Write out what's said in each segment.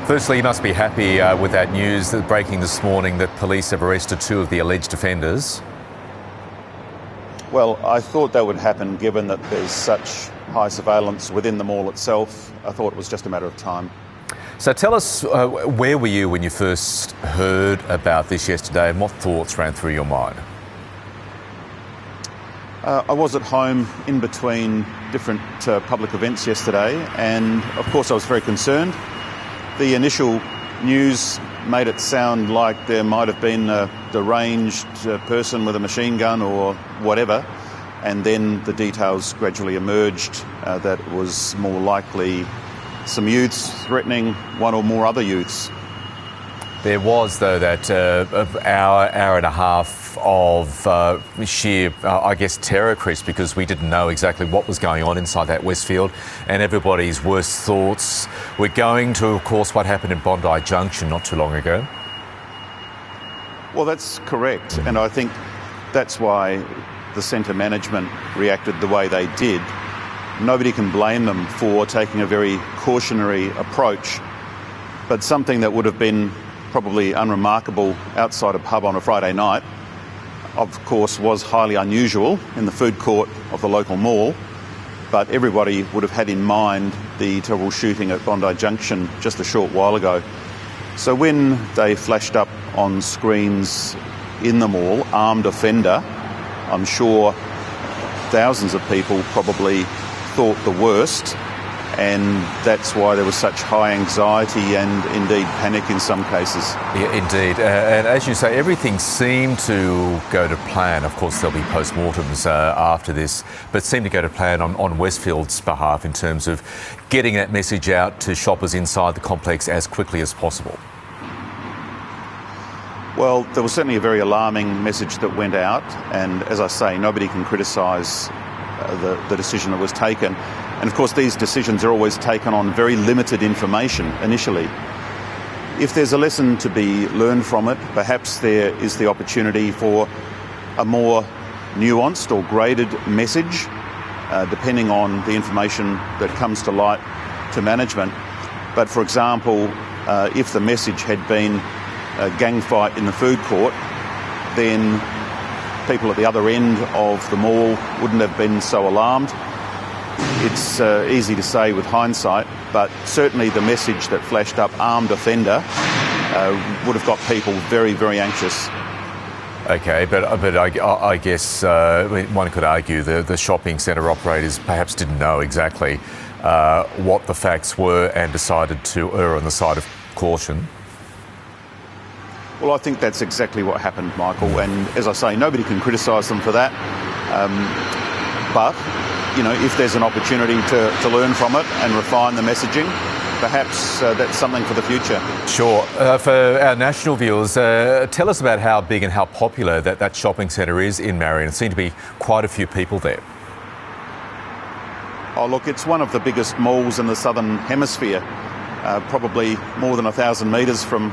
Firstly, you must be happy with that news that breaking this morning that police have arrested two of the alleged offenders. Well, I thought that would happen given that there's such high surveillance within the mall itself. I thought it was just a matter of time. So tell us, where were you when you first heard about this yesterday, and what thoughts ran through your mind? I was at home in between different public events yesterday, and of course I was very concerned. The initial news made it sound like there might have been a deranged person with a machine gun or whatever, and then the details gradually emerged that it was more likely some youths threatening one or more other youths. There was, though, that hour and a half of sheer, I guess, terror, Chris, because we didn't know exactly what was going on inside that Westfield, and everybody's worst thoughts were going to, of course, what happened in Bondi Junction not too long ago. Well, that's correct, and I think that's why the centre management reacted the way they did. Nobody can blame them for taking a very cautionary approach, but something that would have been probably unremarkable outside a pub on a Friday night, of course, was highly unusual in the food court of the local mall, but everybody would have had in mind the terrible shooting at Bondi Junction just a short while ago. So when they flashed up on screens in the mall, armed offender, I'm sure thousands of people probably thought the worst, and that's why there was such high anxiety and indeed panic in some cases. Yeah, indeed. And as you say, everything seemed to go to plan. Of course, there'll be post-mortems after this, but seemed to go to plan on Westfield's behalf in terms of getting that message out to shoppers inside the complex as quickly as possible. Well, there was certainly a very alarming message that went out, and as I say, nobody can criticise the decision that was taken. And of course, these decisions are always taken on very limited information initially. If there's a lesson to be learned from it, perhaps there is the opportunity for a more nuanced or graded message, depending on the information that comes to light to management. But for example, if the message had been a gang fight in the food court, then people at the other end of the mall wouldn't have been so alarmed. It's easy to say with hindsight, but certainly the message that flashed up, armed offender, would have got people very, very anxious. Okay, but I guess one could argue the shopping centre operators perhaps didn't know exactly what the facts were and decided to err on the side of caution. Well, I think that's exactly what happened, Michael, and as I say, nobody can criticise them for that. But, you know, if there's an opportunity to learn from it and refine the messaging, perhaps that's something for the future. Sure. For our national viewers, tell us about how big and how popular that shopping centre is in Marion. There seem to be quite a few people there. Oh, look, it's one of the biggest malls in the Southern Hemisphere, probably more than 1,000 metres from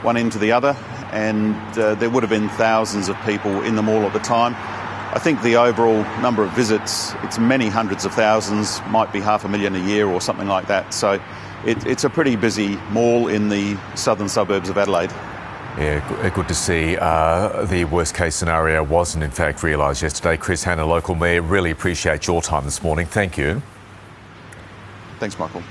one end to the other, and there would have been thousands of people in the mall at the time. I think the overall number of visits, it's many hundreds of thousands, might be 500,000 a year or something like that. So it's a pretty busy mall in the southern suburbs of Adelaide. Yeah, good to see the worst case scenario wasn't in fact realised yesterday. Chris Hanna, local mayor, really appreciate your time this morning. Thank you. Thanks, Michael.